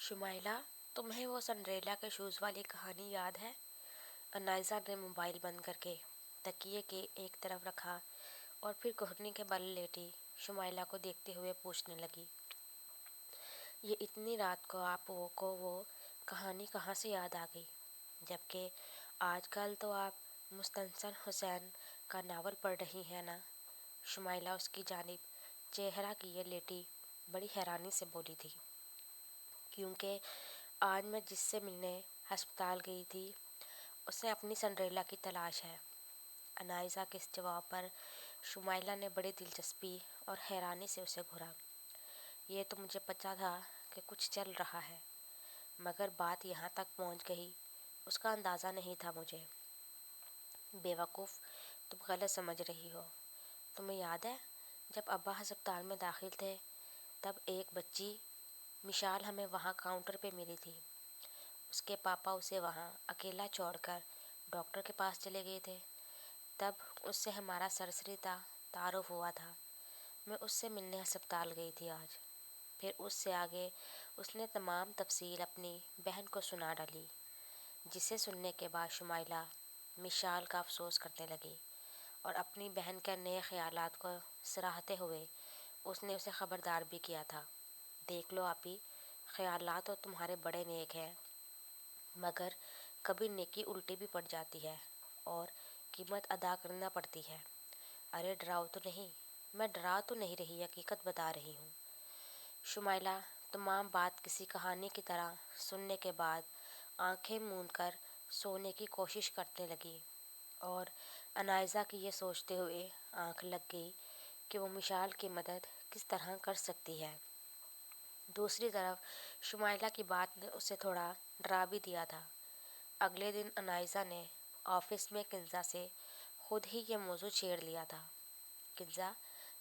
शुमाइला, तुम्हें वो सिंड्रेला के शूज़ वाली कहानी याद है? अनाइज़ा ने मोबाइल बंद करके तकिए के एक तरफ रखा और फिर घुटने के बल लेटी शुमाइला को देखते हुए पूछने लगी, ये इतनी रात को वो कहानी कहाँ से याद आ गई? जबकि आजकल तो आप मुस्तनसन हुसैन का नावल पढ़ रही हैं ना? शुमाइला उसकी जानिब चेहरा किए लेटी बड़ी हैरानी से बोली थी, क्योंकि आज मैं जिससे मिलने अस्पताल गई थी उसे अपनी सिंड्रेला की तलाश है। अनाइज़ा के इस जवाब पर शुमाइला ने बड़ी दिलचस्पी और हैरानी से उसे घूरा। ये तो मुझे पता था कि कुछ चल रहा है, मगर बात यहाँ तक पहुँच गई उसका अंदाज़ा नहीं था मुझे। बेवकूफ़, तुम गलत समझ रही हो। तुम्हें याद है जब अब्बा अस्पताल में दाखिल थे तब एक बच्ची मिशाल हमें वहाँ काउंटर पे मिली थी। उसके पापा उसे वहाँ अकेला छोड़कर डॉक्टर के पास चले गए थे। तब उससे हमारा सरसरी तारुफ हुआ था। मैं उससे मिलने अस्पताल गई थी आज। फिर उससे आगे उसने तमाम तफसील अपनी बहन को सुना डाली, जिसे सुनने के बाद शुमाइला मिशाल का अफसोस करने लगी और अपनी बहन के नए ख्यालात को सराहते हुए उसने उसे ख़बरदार भी किया था, देख लो आपी, ख्यालात तो तुम्हारे बड़े नेक हैं, मगर कभी नेकी उल्टी भी पड़ जाती है और कीमत अदा करना पड़ती है। अरे डराओ तो नहीं, मैं डरा तो नहीं रही, हकीकत बता रही हूँ। शुमाइला तमाम बात किसी कहानी की तरह सुनने के बाद आंखें मूंद कर सोने की कोशिश करने लगी और अनाइज़ा की ये सोचते हुए आंख लग गई कि वो मिशाल की मदद किस तरह कर सकती है। दूसरी तरफ शुमाइला की बात ने उसे थोड़ा डरा भी दिया था। अगले दिन अनाइज़ा ने ऑफिस में किंजा से खुद ही ये मौजू छेड़ लिया था। किंजा,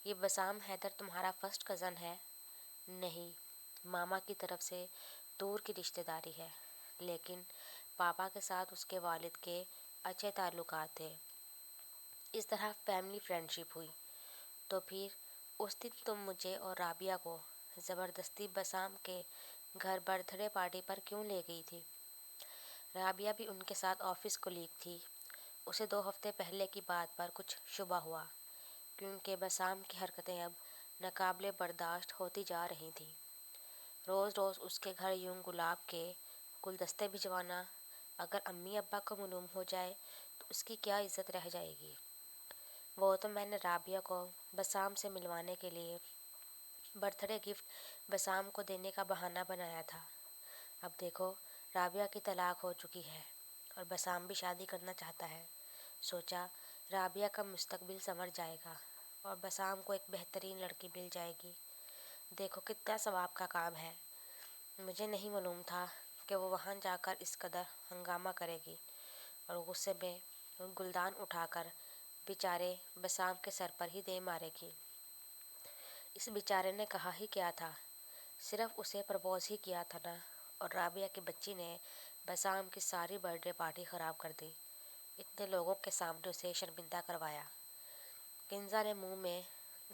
ये बसाम हैदर तुम्हारा फर्स्ट कज़न है? नहीं, मामा की तरफ से दूर की रिश्तेदारी है, लेकिन पापा के साथ उसके वालिद के अच्छे ताल्लुकात थे। इस तरह फैमिली फ्रेंडशिप हुई। तो फिर उस दिन तुम मुझे और राबिया को ज़बरदस्ती बसाम के घर बर्थडे पार्टी पर क्यों ले गई थी? राबिया भी उनके साथ ऑफिस कोलीग थी। उसे 2 हफ्ते पहले की बात पर कुछ शुबा हुआ, क्योंकि बसाम की हरकतें अब नाकाबिले बर्दाश्त होती जा रही थीं। रोज़ रोज़ उसके घर यूं गुलाब के गुलदस्ते भिजवाना, अगर अम्मी अब्बा को मालूम हो जाए तो उसकी क्या इज्जत रह जाएगी। वो तो मैंने राबिया को बसाम से मिलवाने के लिए बर्थडे गिफ्ट बसाम को देने का बहाना बनाया था। अब देखो, राबिया की तलाक हो चुकी है और बसाम भी शादी करना चाहता है। सोचा राबिया का मुस्तकबिल संवर जाएगा और बसाम को एक बेहतरीन लड़की मिल जाएगी। देखो कितना सवाब का काम है। मुझे नहीं मालूम था कि वो वहाँ जाकर इस कदर हंगामा करेगी और गुस्से में गुलदान उठाकर बेचारे बसाम के सर पर ही दे मारेगी। इस बेचारे ने कहा ही क्या था, सिर्फ उसे प्रपोज ही किया था ना, और राबिया की बच्ची ने बसाम की सारी बर्थडे पार्टी ख़राब कर दी। इतने लोगों के सामने उसे शर्मिंदा करवाया। किंजा ने मुंह में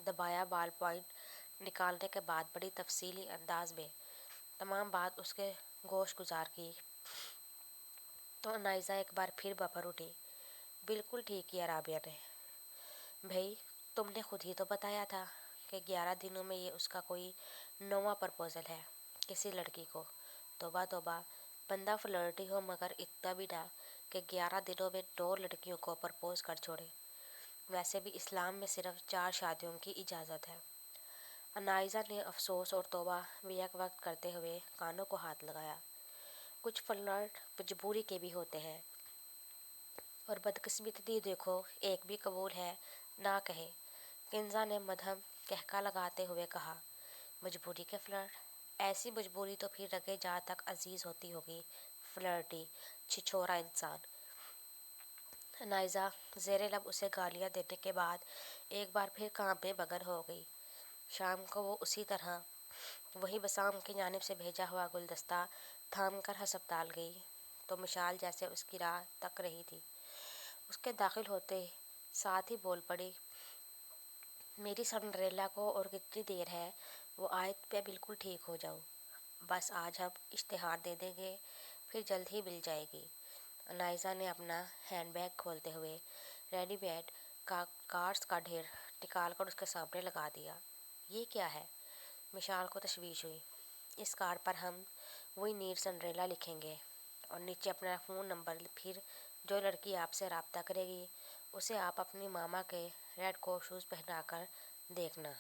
दबाया बाल पॉइंट निकालने के बाद बड़ी तफसीली अंदाज में तमाम बात उसके गोश गुजार की तो अनाइज़ा एक बार फिर बफर उठी। बिल्कुल ठीक किया राबिया ने। भाई, तुमने खुद ही तो बताया था कि 11 दिनों में ये उसका कोई नौवां प्रपोज़ल है किसी लड़की को। तौबा तौबा, बंदा फ्लर्टी हो मगर इतना भी ना कि 11 दिनों में 2 लड़कियों को प्रपोज कर छोड़े। वैसे भी इस्लाम में सिर्फ 4 शादियों की इजाज़त है। अनाइज़ा ने अफसोस और तौबा बेक वक्त करते हुए कानों को हाथ लगाया। कुछ फ्लर्ट मजबूरी के भी होते हैं, और बदकिस्मती देखो एक भी कबूल है ना कहे। किंजा ने मध्यम कहका लगाते हुए कहा, मजबूरी के फ्लर्ट? ऐसी मजबूरी तो फिर रगे जहाँ तक अजीज़ होती होगी, फ्लर्टी छिछोरा इंसान। नाइज़ा ज़ेरे लब उसे गालियाँ देने के बाद एक बार फिर काम में मगन हो गई। शाम को वो उसी तरह वही बसाम की जानिब से भेजा हुआ गुलदस्ता थाम कर अस्पताल गई तो मिशाल जैसे उसकी राह तक रही थी। उसके दाखिल होते साथ ही बोल पड़ी, मेरी सिंड्रेला को और कितनी देर है, वो आए पे बिल्कुल ठीक हो जाऊँ। بس آج ہم اشتہار دے دیں گے، پھر جلد ہی مل جائے گی۔ انائزہ نے اپنا ہینڈ بیگ کھولتے ہوئے ریڈی میڈ کارڈز کا ڈھیر نکال کر اس کے سامنے لگا دیا۔ یہ کیا ہے؟ مشال کو تشویش ہوئی۔ اس کارڈ پر ہم وہی نیڈ سنڈریلا لکھیں گے اور نیچے اپنا فون نمبر، پھر جو لڑکی آپ سے رابطہ کرے گی اسے آپ اپنی ماما کے ریڈ کوٹ شوز پہنا کر دیکھنا۔